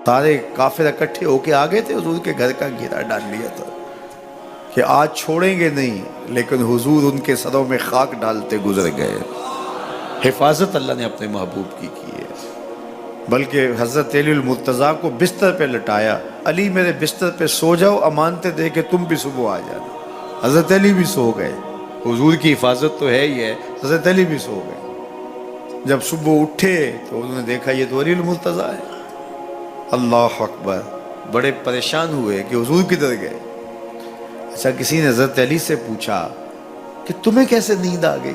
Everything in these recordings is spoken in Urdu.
سارے کافر اکٹھے ہو کے آ گئے تھے، حضور کے گھر کا گھیرا ڈال لیا تھا کہ آج چھوڑیں گے نہیں، لیکن حضور ان کے سروں میں خاک ڈالتے گزر گئے۔ حفاظت اللہ نے اپنے محبوب کی ہے، بلکہ حضرت علی المرتضیٰ کو بستر پہ لٹایا، علی میرے بستر پہ سو جاؤ، امانتیں دے کہ تم بھی صبح آ جانا۔ حضرت علی بھی سو گئے، حضور کی حفاظت تو ہے ہی ہے، حضرت علی بھی سو گئے۔ جب صبح اٹھے تو انہوں نے دیکھا یہ تو علی المرتضیٰ ہے۔ اللہ اکبر، بڑے پریشان ہوئے کہ حضور کدھر گئے۔ اچھا، کسی نے حضرت علی سے پوچھا کہ تمہیں کیسے نیند آ گئی؟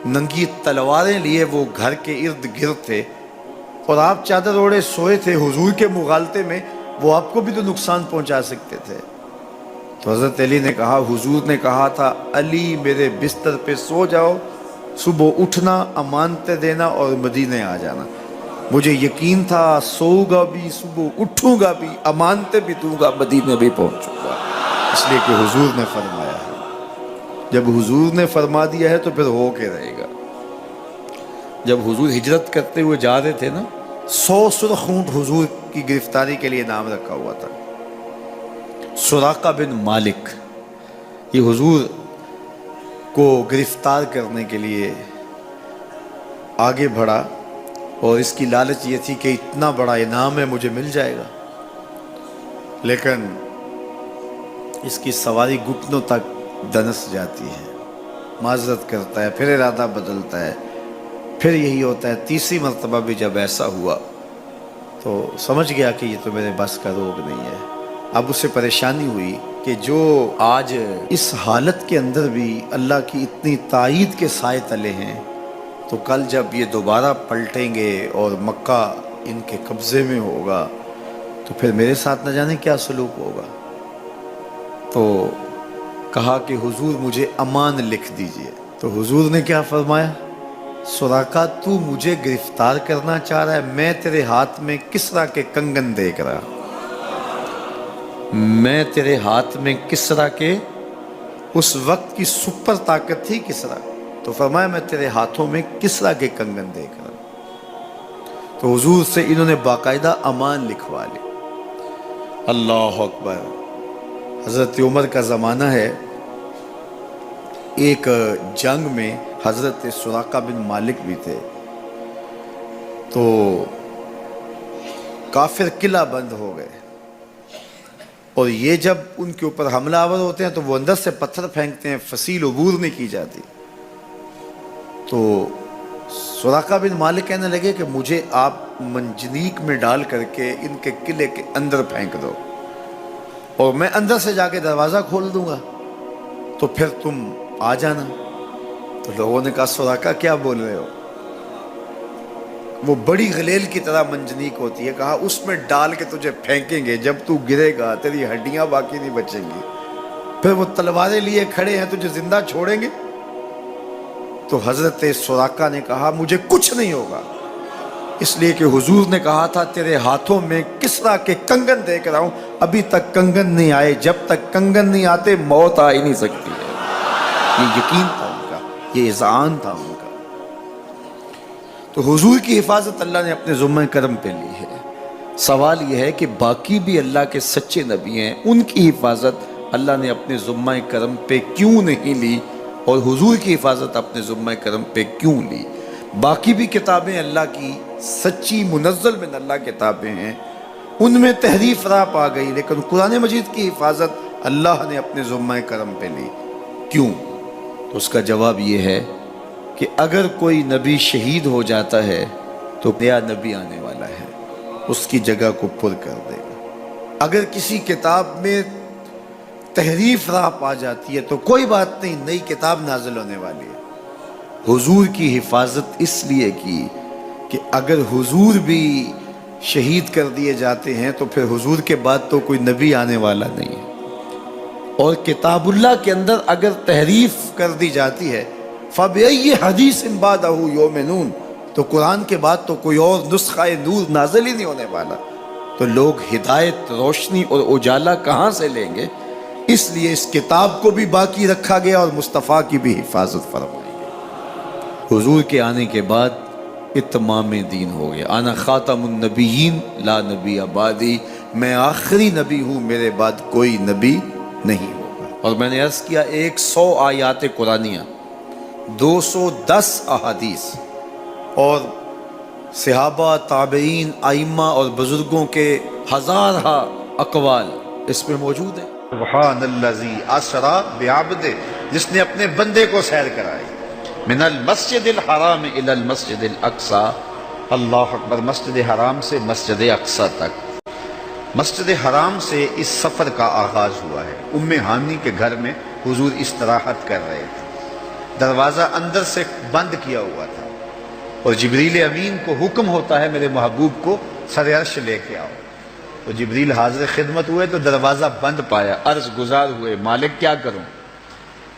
ننگی تلواریں لیے وہ گھر کے ارد گرد تھے اور آپ چادر اوڑے سوئے تھے حضور کے مغالطے میں، وہ آپ کو بھی تو نقصان پہنچا سکتے تھے۔ تو حضرت علی نے کہا، حضور نے کہا تھا علی میرے بستر پہ سو جاؤ، صبح اٹھنا، امانتیں دینا اور مدینے آ جانا۔ مجھے یقین تھا سوؤں گا بھی، صبح اٹھوں گا بھی، امانتیں بھی دوں گا، مدینے بھی پہنچوں گا، اس لیے کہ حضور نے فرمایا ہے۔ جب حضور نے فرما دیا ہے تو پھر ہو کے رہے گا۔ جب حضور ہجرت کرتے ہوئے جا رہے تھے نا، 100 سرخ اونٹ حضور کی گرفتاری کے لیے نام رکھا ہوا تھا۔ سراقہ بن مالک یہ حضور کو گرفتار کرنے کے لیے آگے بڑھا اور اس کی لالچ یہ تھی کہ اتنا بڑا انعام ہے، مجھے مل جائے گا، لیکن اس کی سواری گھٹنوں تک دنس جاتی ہے، معذرت کرتا ہے، پھر ارادہ بدلتا ہے، پھر یہی ہوتا ہے۔ تیسری مرتبہ بھی جب ایسا ہوا تو سمجھ گیا کہ یہ تو میرے بس کا روگ نہیں ہے۔ اب اسے پریشانی ہوئی کہ جو آج اس حالت کے اندر بھی اللہ کی اتنی تائید کے سائے تلے ہیں، تو کل جب یہ دوبارہ پلٹیں گے اور مکہ ان کے قبضے میں ہوگا تو پھر میرے ساتھ نہ جانے کیا سلوک ہوگا۔ تو کہا کہ حضور مجھے امان لکھ دیجئے۔ تو حضور نے کیا فرمایا، سراقہ تو مجھے گرفتار کرنا چاہ رہا ہے، میں تیرے ہاتھ میں کسریٰ کے کنگن دیکھ رہا، میں تیرے ہاتھ میں کسریٰ کے، اس وقت کی سپر طاقت تھی کسریٰ، تو فرمایا میں تیرے ہاتھوں میں کسریٰ کے کنگن دیکھ رہا۔ تو حضور سے انہوں نے باقاعدہ امان لکھوا لی۔ اللہ اکبر۔ حضرت عمر کا زمانہ ہے، ایک جنگ میں حضرت سراقہ بن مالک بھی تھے، تو کافر قلعہ بند ہو گئے، اور یہ جب ان کے اوپر حملہ آور ہوتے ہیں تو وہ اندر سے پتھر پھینکتے ہیں، فصیل عبور نہیں کی جاتی۔ تو سراقہ بن مالک کہنے لگے کہ مجھے آپ منجنیق میں ڈال کر کے ان کے قلعے کے اندر پھینک دو اور میں اندر سے جا کے دروازہ کھول دوں گا، تو پھر تم آ جانا۔ تو لوگوں نے کہا سراقہ کیا بول رہے ہو؟ وہ بڑی غلیل کی طرح منجنیق ہوتی ہے، کہا اس میں ڈال کے تجھے پھینکیں گے، جب تو گرے گا تیری ہڈیاں باقی نہیں بچیں گی، پھر وہ تلواریں لیے کھڑے ہیں تجھے زندہ چھوڑیں گے۔ تو حضرت سراقہ نے کہا مجھے کچھ نہیں ہوگا، اس لیے کہ حضور نے کہا تھا تیرے ہاتھوں میں کسریٰ کے کنگن دیکھ رہا ہوں، ابھی تک کنگن نہیں آئے، جب تک کنگن نہیں آتے موت آ ہی نہیں سکتی ہے۔ یہ یقین تھا ان کا، یہ اذعان تھا ان کا۔ تو حضور کی حفاظت اللہ نے اپنے ذمہ کرم پہ لی ہے۔ سوال یہ ہے کہ باقی بھی اللہ کے سچے نبی ہیں، ان کی حفاظت اللہ نے اپنے ذمہ کرم پہ کیوں نہیں لی، اور حضور کی حفاظت اپنے ذمہ کرم پہ کیوں لی؟ باقی بھی کتابیں اللہ کی سچی منزل من اللہ کتابیں ہیں، ان میں تحریف راپ آ گئی، لیکن قرآن مجید کی حفاظت اللہ نے اپنے ذمہ کرم پہ لی۔ کیوں؟ تو اس کا جواب یہ ہے کہ اگر کوئی نبی شہید ہو جاتا ہے تو نیا نبی آنے والا ہے، اس کی جگہ کو پر کر دے گا۔ اگر کسی کتاب میں تحریف راپ آ جاتی ہے تو کوئی بات نہیں، نئی کتاب نازل ہونے والی ہے۔ حضور کی حفاظت اس لیے کی کہ اگر حضور بھی شہید کر دیے جاتے ہیں تو پھر حضور کے بعد تو کوئی نبی آنے والا نہیں ہے، اور کتاب اللہ کے اندر اگر تحریف کر دی جاتی ہے فَبِأَيِّ حَدِيثٍ بَعْدَهُ يُؤْمِنُونَ، تو قرآن کے بعد تو کوئی اور نسخہ نور نازل ہی نہیں ہونے والا، تو لوگ ہدایت، روشنی اور اجالا کہاں سے لیں گے؟ اس لیے اس کتاب کو بھی باقی رکھا گیا اور مصطفیٰ کی بھی حفاظت فرمائی گئی۔ حضور کے آنے کے بعد اتمام دین ہو گیا. انا خاتم النبیین لا نبی بعدی، میں آخری نبی ہوں، میرے بعد کوئی نبی نہیں ہوگا. اور میں نے عرض کیا 100 آیات قرآنیہ، 210 احادیث اور صحابہ، تابعین، ائمہ اور بزرگوں کے ہزارہ اقوال اس میں موجود ہیں. سبحان الذی اسری بعبدہ، جس نے اپنے بندے کو سیر کرائی. من المسجد الحرام الی المسجد الاقصی، اللہ اکبر، مسجد حرام سے مسجد اقصی تک. مسجد حرام سے اس سفر کا آغاز ہوا ہے. ام ہانی کے گھر میں حضور استراحت کر رہے تھے، دروازہ اندر سے بند کیا ہوا تھا اور جبریل امین کو حکم ہوتا ہے میرے محبوب کو سر عرش لے کے آؤ. تو جبریل حاضر خدمت ہوئے تو دروازہ بند پایا، عرض گزار ہوئے مالک کیا کروں؟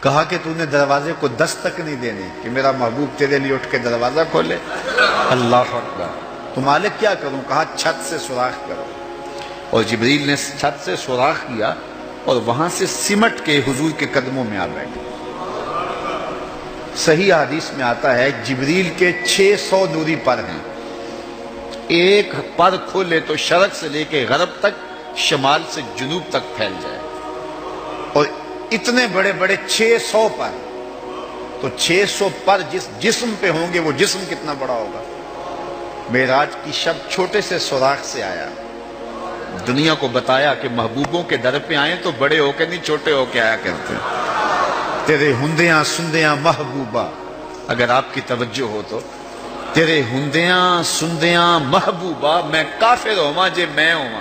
کہا کہ تو نے دروازے کو دستک نہیں دینی کہ میرا محبوب تیرے لیے اٹھ کے دروازہ کھولے. اللہ اکبر. تو مالک کیا کروں؟ کہا چھت سے سوراخ کرو. اور جبریل نے چھت سے سوراخ کیا اور وہاں سے سمٹ کے حضور کے قدموں میں آ بیٹھے. صحیح حدیث میں آتا ہے جبریل کے 600 نوری پر ہیں، ایک پر کھولے تو شرق سے لے کے غرب تک، شمال سے جنوب تک پھیل جائے. اور اتنے بڑے بڑے 600 پر، تو 600 پر جس جسم پہ ہوں گے وہ جسم کتنا بڑا ہوگا. معراج کی شب چھوٹے سے سوراخ سے آیا، دنیا کو بتایا کہ محبوبوں کے در پہ آئیں تو بڑے ہو کے نہیں، چھوٹے ہو کے آیا کرتے. تیرے ہندیاں سندیاں محبوبہ، اگر آپ کی توجہ ہو تو، تیرے ہندیاں سندیاں محبوبہ، میں کافر ہوا جے میں ہوا.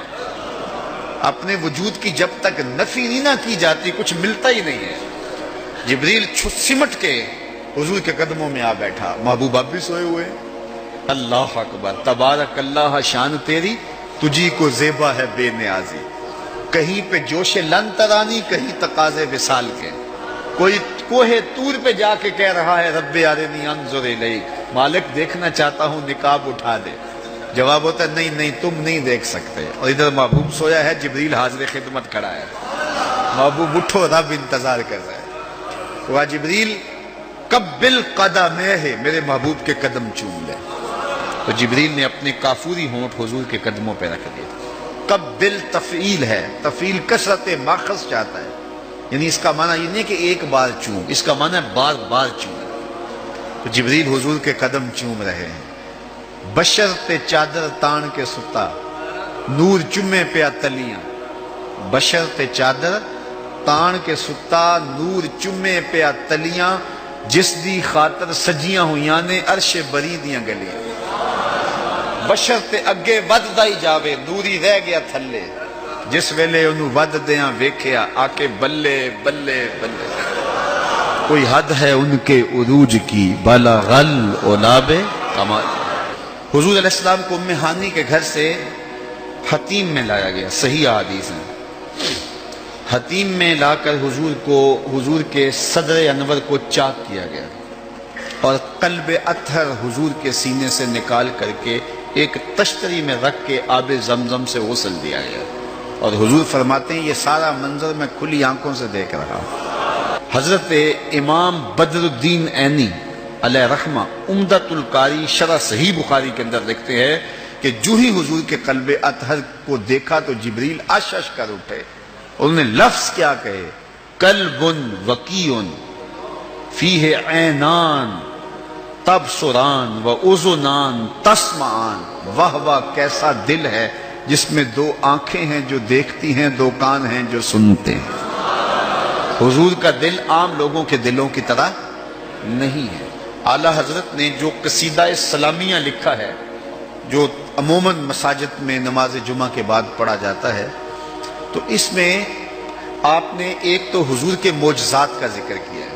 اپنے وجود کی جب تک نفی نہیں نہ کی جاتی کچھ ملتا ہی نہیں ہے. جبریل سمٹ کے حضور کے قدموں میں آ بیٹھا. محبوب اب بھی سوئے ہوئے. اللہ اکبر. تبارک اللہ، شان تیری تجھی کو زیبا ہے بے نیازی. کہیں پہ جوش لن ترانی، کہیں تقاضے وصال کے. کوئی کوہ طور پہ جا کے کہہ رہا ہے رب ارنی انظر الیک، مالک دیکھنا چاہتا ہوں نقاب اٹھا دے. جواب ہوتا ہے نہیں نہیں تم نہیں دیکھ سکتے. اور ادھر محبوب سویا ہے، جبریل حاضر خدمت کھڑا ہے. محبوب اٹھو، رب انتظار کر رہا ہے. وہ جبریل قبل قدمہ، میرے محبوب کے قدم چوم لے. تو جبریل نے اپنے کافوری ہونٹ حضور کے قدموں پہ رکھ دیے. قبل تفعیل ہے، تفعیل کثرت ماخذ چاہتا ہے، یعنی اس کا معنی یہ نہیں کہ ایک بار چوم، اس کا معنی ہے بار بار چوم. تو جبریل حضور کے قدم چوم رہے ہیں. بشر تے چادر تان کے ستا، نور چمے پیا تلیاں. بشر تے چادر تان کے ستا، نور چمے پیا تلیاں. جس دی خاطر سجیاں ہویاں نے عرش بری دیاں گلیاں. بشر تے اگے وددا ہی جاوے، نوری رہ گیا تھلے. جس ویلے انہوں ود دیاں ویکھیا، آکے بلے بلے بلے. کوئی حد ہے ان کے عروج کی، بلغ العلاب کمال. حضور علیہ السلام کو ام ہانی کے گھر سے حتیم میں لایا گیا. صحیح حدیث ہے. حتیم میں لا کر حضور کے صدر انور کو چاک کیا گیا اور قلب اطہر حضور کے سینے سے نکال کر کے ایک تشتری میں رکھ کے آب زمزم سے غسل دیا گیا. اور حضور فرماتے ہیں یہ سارا منظر میں کھلی آنکھوں سے دیکھ رہا ہوں. حضرت امام بدر الدین عینی علیہ رحمہ عمدۃ القاری شرح صحیح بخاری کے اندر لکھتے ہیں کہ جو ہی حضور کے قلب اطہر کو دیکھا تو جبریل اش اش کر اٹھے. انہوں نے لفظ کیا کہے، قلب وقیع فیہ عینان تبصران و اذنان تسمعان. واہ واہ کیسا دل ہے جس میں 2 آنکھیں ہیں جو دیکھتی ہیں، 2 کان ہیں جو سنتے ہیں. حضور کا دل عام لوگوں کے دلوں کی طرح نہیں ہے. اعلیٰ حضرت نے جو قصیدہ سلامیہ لکھا ہے، جو عموماً مساجد میں نماز جمعہ کے بعد پڑھا جاتا ہے، تو اس میں آپ نے ایک تو حضور کے معجزات کا ذکر کیا ہے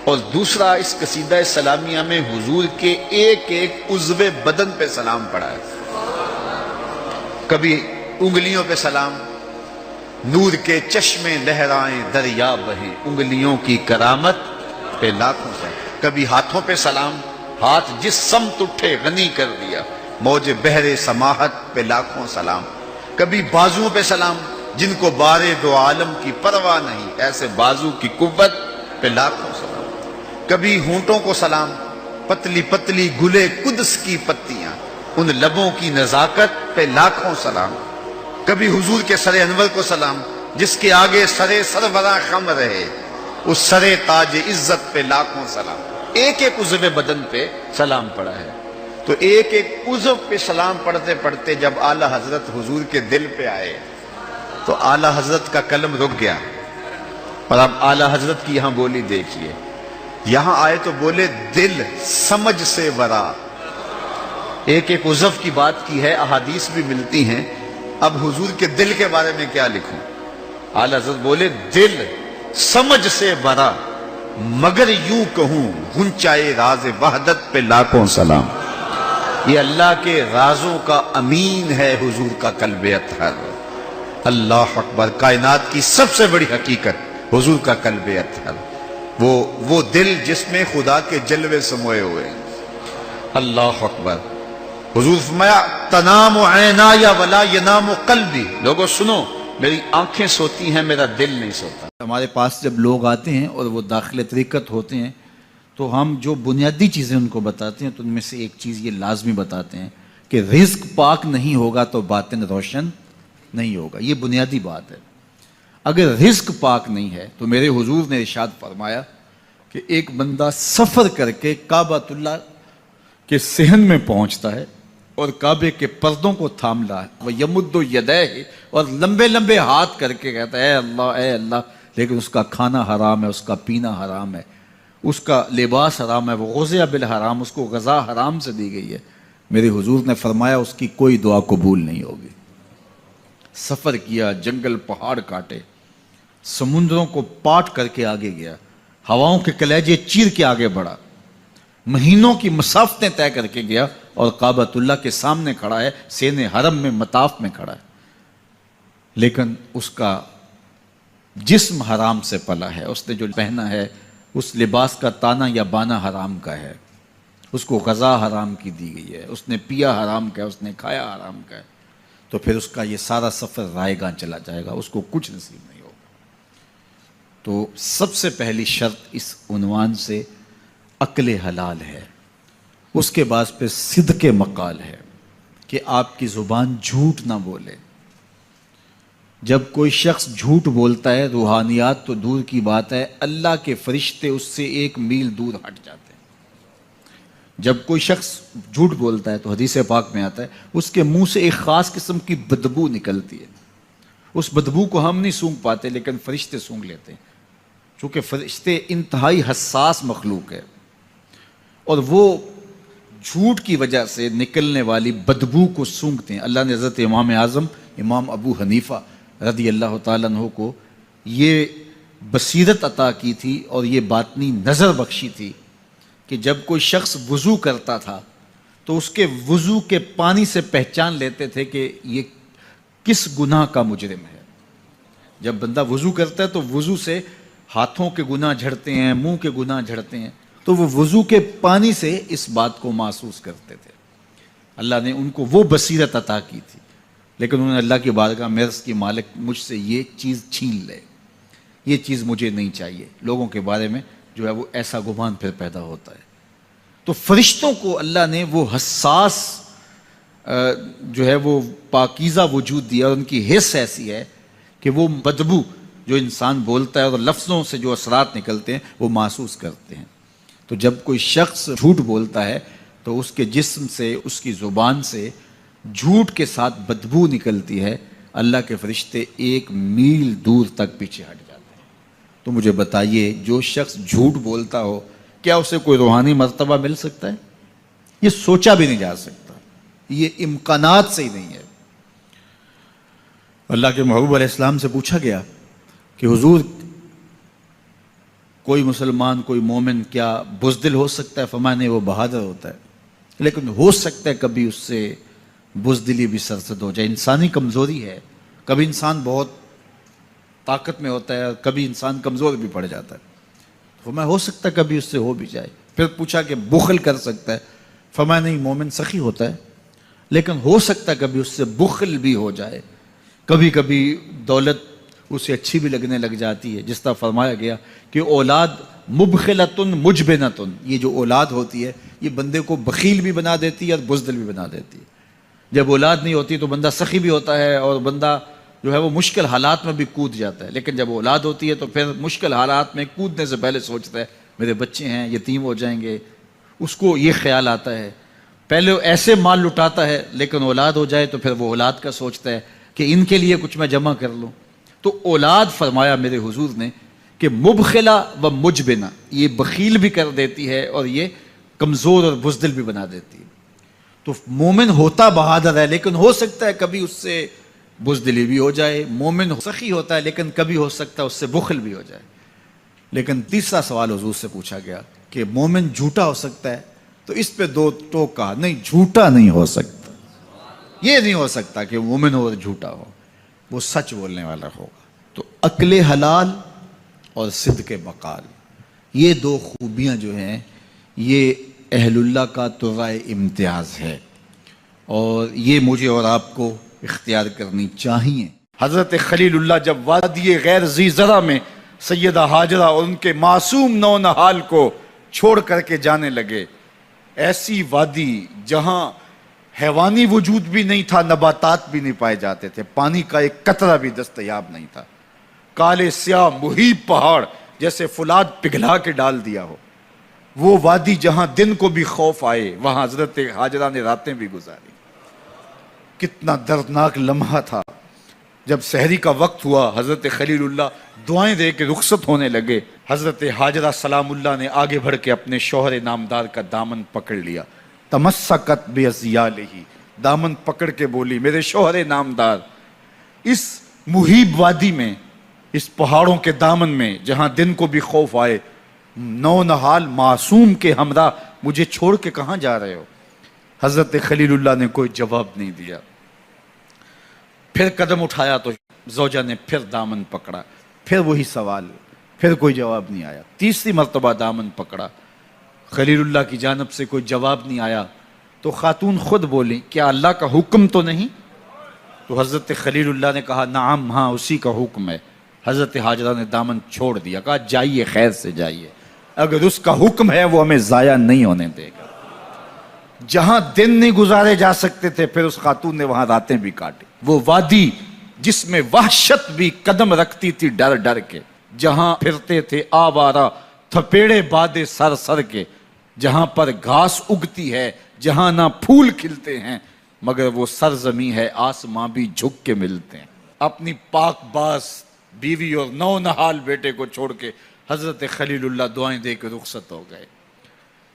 اور دوسرا اس قصیدہ سلامیہ میں حضور کے ایک ایک عضو بدن پہ سلام پڑھا ہے. کبھی انگلیوں پہ سلام، نور کے چشمے لہرائیں دریا بہیں، انگلیوں کی کرامت پہ لاکھوں سے. کبھی ہاتھوں پہ سلام، ہاتھ جس سمت اٹھے غنی کر دیا، موج بحر سماحت پہ لاکھوں سلام. کبھی بازوؤں پہ سلام، جن کو بارے 2 عالم کی پرواہ نہیں، ایسے بازو کی قوت پہ لاکھوں سلام. کبھی ہونٹوں کو سلام، پتلی پتلی گلے قدس کی پتیاں، ان لبوں کی نزاکت پہ لاکھوں سلام، کبھی حضور کے سر انور کو سلام جس کے آگے سرے سربراہ خم رہے، اس سرے تاج عزت پہ لاکھوں سلام۔ ایک ایک عضو بدن پہ سلام پڑا ہے، تو ایک ایک عضو پہ سلام پڑھتے پڑھتے جب اعلیٰ حضرت حضور کے دل پہ آئے تو اعلیٰ حضرت کا قلم رک گیا۔ اور اب اعلیٰ حضرت کی یہاں بولی دیکھیے، یہاں آئے تو بولے دل سمجھ سے ورا۔ ایک ایک عضو کی بات کی ہے، احادیث بھی ملتی ہیں، اب حضور کے دل کے بارے میں کیا لکھوں؟ اعلیٰ حضرت بولے دل سمجھ سے ورا، مگر یوں کہوں گنچائے راز وحدت پہ لاکھوں سلام۔ یہ اللہ کے رازوں کا امین ہے حضور کا قلب اطہر۔ اللہ اکبر، کائنات کی سب سے بڑی حقیقت حضور کا قلب اطہر، وہ دل جس میں خدا کے جلوے سموئے ہوئے ہیں۔ اللہ اکبر۔ حضور فرمایا تنام عینایا ولا ینام قلبی، لوگوں سنو، میری آنکھیں سوتی ہیں، میرا دل نہیں سوتا۔ ہمارے پاس جب لوگ آتے ہیں اور وہ داخل طریقت ہوتے ہیں تو ہم جو بنیادی چیزیں ان کو بتاتے ہیں تو ان میں سے ایک چیز یہ لازمی بتاتے ہیں کہ رزق پاک نہیں ہوگا تو باطن روشن نہیں ہوگا۔ یہ بنیادی بات ہے۔ اگر رزق پاک نہیں ہے تو میرے حضور نے ارشاد فرمایا کہ ایک بندہ سفر کر کے کعبۃ اللہ کے صحن میں پہنچتا ہے اور کعبے کے پردوں کو تھام رہا ہے، وہ یمد یدیہ، اور لمبے لمبے ہاتھ کر کے کہتا ہے اے اللہ، لیکن اس کا کھانا حرام ہے، اس کا پینا حرام ہے، اس کا لباس حرام ہے، وہ غزیہ بالحرام، اس کو غذا حرام سے دی گئی ہے۔ میرے حضور نے فرمایا اس کی کوئی دعا قبول نہیں ہوگی۔ سفر کیا، جنگل پہاڑ کاٹے، سمندروں کو پاٹ کر کے آگے گیا، ہواؤں کے کلیجے چیر کے آگے بڑھا، مہینوں کی مسافتیں طے کر کے گیا اور کعبۃ اللہ کے سامنے کھڑا ہے، سین حرم میں مطاف میں کھڑا ہے، لیکن اس کا جسم حرام سے پلا ہے، اس نے جو پہنا ہے اس لباس کا تانا یا بانا حرام کا ہے، اس کو غذا حرام کی دی گئی ہے، اس نے پیا حرام کا ہے، اس نے کھایا حرام کا ہے، تو پھر اس کا یہ سارا سفر رائے گاں چلا جائے گا، اس کو کچھ نصیب نہیں ہوگا۔ تو سب سے پہلی شرط اس عنوان سے عقل حلال ہے، اس کے بعد پہ صدق مقال ہے کہ آپ کی زبان جھوٹ نہ بولے۔ جب کوئی شخص جھوٹ بولتا ہے، روحانیات تو دور کی بات ہے، اللہ کے فرشتے اس سے 1 میل دور ہٹ جاتے ہیں۔ جب کوئی شخص جھوٹ بولتا ہے تو حدیث پاک میں آتا ہے اس کے منہ سے ایک خاص قسم کی بدبو نکلتی ہے، اس بدبو کو ہم نہیں سونگھ پاتے لیکن فرشتے سونگھ لیتے ہیں، چونکہ فرشتے انتہائی حساس مخلوق ہے، اور وہ جھوٹ کی وجہ سے نکلنے والی بدبو کو سونگھتے ہیں۔ اللہ نے حضرت امام اعظم امام ابو حنیفہ رضی اللہ تعالیٰ عنہ کو یہ بصیرت عطا کی تھی اور یہ باطنی نظر بخشی تھی کہ جب کوئی شخص وضو کرتا تھا تو اس کے وضو کے پانی سے پہچان لیتے تھے کہ یہ کس گناہ کا مجرم ہے۔ جب بندہ وضو کرتا ہے تو وضو سے ہاتھوں کے گناہ جھڑتے ہیں، منہ کے گناہ جھڑتے ہیں، تو وہ وضو کے پانی سے اس بات کو محسوس کرتے تھے۔ اللہ نے ان کو وہ بصیرت عطا کی تھی، لیکن انہوں نے اللہ کی بارگاہ میں عرض کی مالک مجھ سے یہ چیز چھین لے، یہ چیز مجھے نہیں چاہیے۔ لوگوں کے بارے میں جو ہے وہ ایسا گمان پھر پیدا ہوتا ہے۔ تو فرشتوں کو اللہ نے وہ حساس جو ہے وہ پاکیزہ وجود دیا، اور ان کی حس ایسی ہے کہ وہ بدبو جو انسان بولتا ہے اور لفظوں سے جو اثرات نکلتے ہیں وہ محسوس کرتے ہیں۔ تو جب کوئی شخص جھوٹ بولتا ہے تو اس کے جسم سے، اس کی زبان سے جھوٹ کے ساتھ بدبو نکلتی ہے، اللہ کے فرشتے 1 میل دور تک پیچھے ہٹ جاتے ہیں۔ تو مجھے بتائیے جو شخص جھوٹ بولتا ہو کیا اسے کوئی روحانی مرتبہ مل سکتا ہے؟ یہ سوچا بھی نہیں جا سکتا، یہ امکانات سے ہی نہیں ہے۔ اللہ کے محبوب علیہ السلام سے پوچھا گیا کہ حضور کوئی مسلمان، کوئی مومن کیا بزدل ہو سکتا ہے؟ فرمایا نہیں، وہ بہادر ہوتا ہے، لیکن ہو سکتا ہے کبھی اس سے بزدلی بھی سرزد ہو جائے، انسانی کمزوری ہے، کبھی انسان بہت طاقت میں ہوتا ہے اور کبھی انسان کمزور بھی پڑ جاتا ہے، فرمایا ہو سکتا ہے کبھی اس سے ہو بھی جائے۔ پھر پوچھا کہ بخل کر سکتا ہے؟ فرمایا نہیں، مومن سخی ہوتا ہے لیکن ہو سکتا ہے کبھی اس سے بخل بھی ہو جائے، کبھی کبھی دولت اسے اچھی بھی لگنے لگ جاتی ہے، جس طرح فرمایا گیا کہ اولاد مبخلتن مجبنتن، یہ جو اولاد ہوتی ہے یہ بندے کو بخیل بھی بنا دیتی ہے اور بزدل بھی بنا دیتی ہے. جب اولاد نہیں ہوتی تو بندہ سخی بھی ہوتا ہے اور بندہ جو ہے وہ مشکل حالات میں بھی کود جاتا ہے، لیکن جب اولاد ہوتی ہے تو پھر مشکل حالات میں کودنے سے پہلے سوچتا ہے میرے بچے ہیں یتیم ہو جائیں گے، اس کو یہ خیال آتا ہے. پہلے وہ ایسے مال لٹاتا ہے لیکن اولاد ہو جائے تو پھر وہ اولاد کا سوچتا ہے کہ ان کے لیے کچھ میں جمع کر لوں. تو اولاد فرمایا میرے حضور نے کہ مبخلہ و مجبنہ، یہ بخیل بھی کر دیتی ہے اور یہ کمزور اور بزدل بھی بنا دیتی ہے. تو مومن ہوتا بہادر ہے لیکن ہو سکتا ہے کبھی اس سے بزدلی بھی ہو جائے. مومن سخی ہوتا ہے لیکن کبھی ہو سکتا ہے اس سے بخل بھی ہو جائے. لیکن تیسرا سوال حضور سے پوچھا گیا کہ مومن جھوٹا ہو سکتا ہے، تو اس پہ دو ٹوک کہا نہیں، جھوٹا نہیں ہو سکتا. یہ نہیں ہو سکتا کہ مومن ہو اور جھوٹا ہو، وہ سچ بولنے والا ہوگا. تو عقل حلال اور صدق مقال، یہ دو خوبیاں جو ہیں یہ اہل اللہ کا طرائے امتیاز ہے اور یہ مجھے اور آپ کو اختیار کرنی چاہیے. حضرت خلیل اللہ جب وادی غیر ذی زرع میں سیدہ ہاجرہ اور ان کے معصوم نو نہال کو چھوڑ کر کے جانے لگے، ایسی وادی جہاں حیوانی وجود بھی نہیں تھا، نباتات بھی نہیں پائے جاتے تھے، پانی کا ایک قطرہ بھی دستیاب نہیں تھا، کالے سیاہ محیط پہاڑ جیسے فولاد پگھلا کے ڈال دیا ہو، وہ وادی جہاں دن کو بھی خوف آئے وہاں حضرت ہاجرہ نے راتیں بھی گزاری. کتنا دردناک لمحہ تھا. جب سحری کا وقت ہوا حضرت خلیل اللہ دعائیں دے کے رخصت ہونے لگے، حضرت ہاجرہ سلام اللہ نے آگے بڑھ کے اپنے شوہر نامدار کا دامن پکڑ لیا. تمسکت بعضیالہ، دامن پکڑ کے بولی میرے شوہر نامدار، اس محیب وادی میں، اس پہاڑوں کے دامن میں جہاں دن کو بھی خوف آئے، نو نہال معصوم کے ہمراہ مجھے چھوڑ کے کہاں جا رہے ہو؟ حضرت خلیل اللہ نے کوئی جواب نہیں دیا. پھر قدم اٹھایا تو زوجہ نے پھر دامن پکڑا، پھر وہی سوال، پھر کوئی جواب نہیں آیا. تیسری مرتبہ دامن پکڑا، خلیل اللہ کی جانب سے کوئی جواب نہیں آیا. تو خاتون خود بولی کیا اللہ کا حکم تو نہیں؟ تو حضرت خلیل اللہ نے کہا نعم، ہاں اسی کا حکم ہے. حضرت ہاجرہ نے دامن چھوڑ دیا، کہا جائیے خیر سے جائیے، اگر اس کا حکم ہے وہ ہمیں ضائع نہیں ہونے دے گا. جہاں دن نہیں گزارے جا سکتے تھے پھر اس خاتون نے وہاں راتیں بھی کاٹی. وہ وادی جس میں وحشت بھی قدم رکھتی تھی ڈر ڈر کے، جہاں پھرتے تھے آوارہ تھپیڑے بادے سر سر کے، جہاں پر گھاس اگتی ہے، جہاں نہ پھول کھلتے ہیں، مگر وہ سرزمین ہے آسماں بھی جھک کے ملتے ہیں. اپنی پاک باز بیوی اور نو نہال بیٹے کو چھوڑ کے حضرت خلیل اللہ دعائیں دے کے رخصت ہو گئے.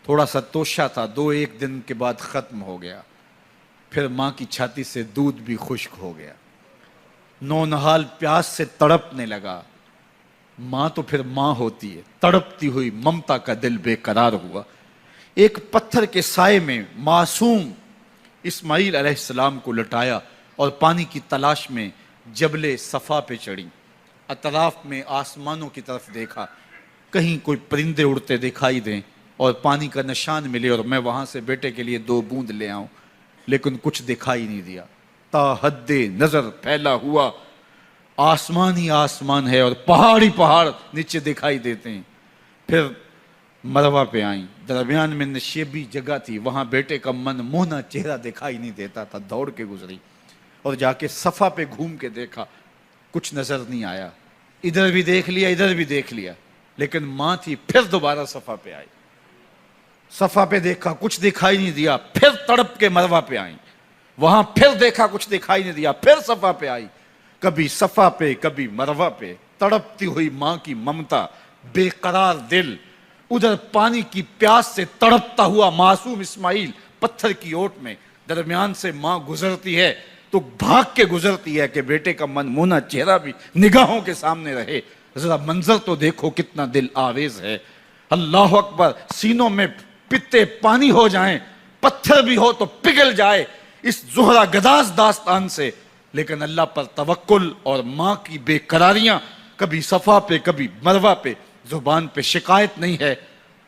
تھوڑا سا توشہ تھا، 2-1 دن کے بعد ختم ہو گیا. پھر ماں کی چھاتی سے دودھ بھی خشک ہو گیا. نو نہال پیاس سے تڑپنے لگا. ماں تو پھر ماں ہوتی ہے، تڑپتی ہوئی ممتا کا دل بے قرار ہوا. ایک پتھر کے سائے میں معصوم اسماعیل علیہ السلام کو لٹایا اور پانی کی تلاش میں جبل صفا پہ چڑھی. اطراف میں آسمانوں کی طرف دیکھا، کہیں کوئی پرندے اڑتے دکھائی دیں اور پانی کا نشان ملے اور میں وہاں سے بیٹے کے لیے 2 بوند لے آؤں، لیکن کچھ دکھائی نہیں دیا. تا حد نظر پھیلا ہوا آسمان ہی آسمان ہے اور پہاڑ ہی پہاڑ نیچے دکھائی دیتے ہیں. پھر مروہ پہ آئیں، درمیان میں نشیبی جگہ تھی، وہاں بیٹے کا من موہنا چہرہ دکھائی نہیں دیتا تھا. دوڑ کے گزری اور جا کے صفا پہ گھوم کے دیکھا، کچھ نظر نہیں آیا. ادھر بھی دیکھ لیا ادھر بھی دیکھ لیا، لیکن ماں تھی. پھر دوبارہ صفا پہ آئی، صفا پہ دیکھا کچھ دکھائی نہیں دیا. پھر تڑپ کے مروہ پہ آئیں، وہاں پھر دیکھا کچھ دکھائی نہیں دیا. پھر صفا پہ آئی، کبھی صفا پہ کبھی مروہ پہ. تڑپتی ہوئی ماں کی ممتا، بے قرار دل، ادھر پانی کی پیاس سے تڑپتا ہوا معصوم اسماعیل پتھر کی اوٹ میں. درمیان سے ماں گزرتی ہے تو بھاگ کے گزرتی ہے کہ بیٹے کا من مونا چہرہ بھی نگاہوں کے سامنے رہے. ذرا منظر تو دیکھو کتنا دل آویز ہے. اللہ اکبر، سینوں میں پتے پانی ہو جائیں، پتھر بھی ہو تو پگھل جائے اس زہرہ گداز داستان سے. لیکن اللہ پر توکل اور ماں کی بے قراریاں، کبھی صفا پہ کبھی مروہ پہ، زبان پہ شکایت نہیں ہے.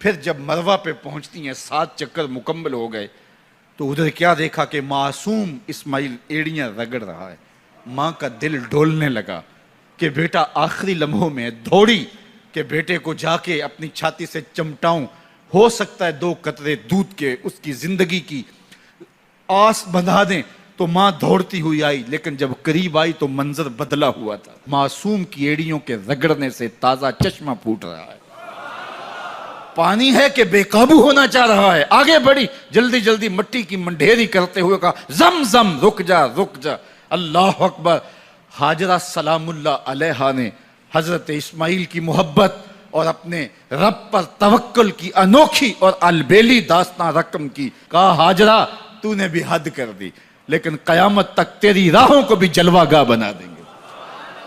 پھر جب مروہ پہ پہنچتی ہیں 7 چکر مکمل ہو گئے تو ادھر کیا دیکھا کہ معصوم اسماعیل ایڑیاں رگڑ رہا ہے. ماں کا دل ڈولنے لگا کہ بیٹا آخری لمحوں میں دوڑی کہ بیٹے کو جا کے اپنی چھاتی سے چمٹاؤں، ہو سکتا ہے 2 قطرے دودھ کے اس کی زندگی کی آس بندھا دیں، تو ماں دوڑتی ہوئی آئی، لیکن جب قریب آئی تو منظر بدلا ہوا تھا۔ معصوم کی ایڑیوں کے رگڑنے سے تازہ چشمہ پھوٹ رہا ہے، پانی ہے کہ بے قابو ہونا چاہ رہا ہے۔ آگے بڑھی، جلدی جلدی مٹی کی منڈھیری کرتے ہوئے کہا زم زم رک جا رک جا، اللہ اکبر۔ ہاجرہ سلام اللہ علیہا نے حضرت اسماعیل کی محبت اور اپنے رب پر توکل کی انوکھی اور البیلی داستان رقم کی، کہا ہاجرہ تو نے بھی حد کر دی، لیکن قیامت تک تیری راہوں کو بھی جلوہ گاہ بنا دیں گے۔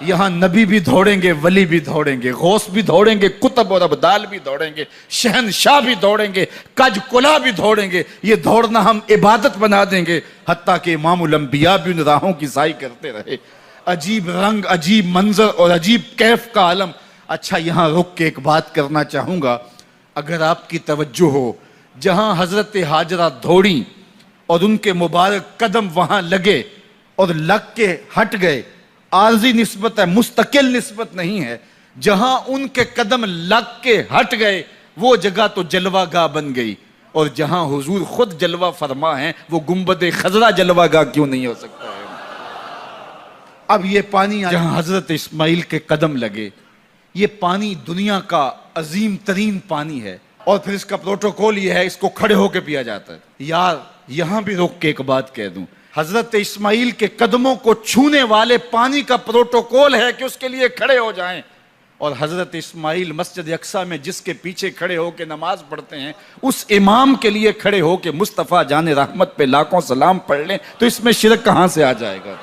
یہاں نبی بھی دوڑیں گے، ولی بھی دوڑیں گے، غوث بھی دوڑیں گے، کتب اور ابدال بھی دوڑیں گے، شہنشاہ بھی دوڑیں گے، کج کلا بھی دوڑیں گے۔ یہ دوڑنا ہم عبادت بنا دیں گے، حتیٰ کہ امام الانبیاء بھی ان راہوں کی سائی کرتے رہے۔ عجیب رنگ، عجیب منظر اور عجیب کیف کا عالم۔ اچھا، یہاں رک کے ایک بات کرنا چاہوں گا، اگر آپ کی توجہ ہو، جہاں حضرت ہاجرہ دوڑیں اور ان کے مبارک قدم وہاں لگے اور لگ کے ہٹ گئے، عارضی نسبت ہے، مستقل نسبت نہیں ہے، جہاں ان کے قدم لگ کے ہٹ گئے وہ جگہ تو جلوہ گاہ بن گئی، اور جہاں حضور خود جلوہ فرما ہیں وہ گنبد خضرا جلوہ گاہ کیوں نہیں ہو سکتا ہے؟ اب یہ پانی جہاں حضرت اسماعیل کے قدم لگے، یہ پانی دنیا کا عظیم ترین پانی ہے، اور پھر اس کا پروٹوکول یہ ہے، اس کو کھڑے ہو کے پیا جاتا ہے۔ یار یہاں بھی روک کے ایک بات کہہ دوں، حضرت اسماعیل کے قدموں کو چھونے والے پانی کا پروٹوکول ہے کہ اس کے لیے کھڑے ہو جائیں، اور حضرت اسماعیل مسجد اقصیٰ میں جس کے پیچھے کھڑے ہو کے نماز پڑھتے ہیں، اس امام کے لیے کھڑے ہو کے مصطفیٰ جان رحمت پہ لاکھوں سلام پڑھ لیں تو اس میں شرک کہاں سے آ جائے گا؟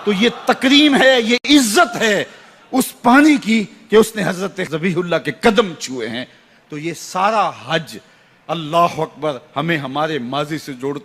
تو یہ تکریم ہے، یہ عزت ہے اس پانی کی کہ اس نے حضرت ذبیح اللہ کے قدم چھوئے ہیں۔ تو یہ سارا حج، اللہ اکبر، ہمیں ہمارے ماضی سے جوڑتا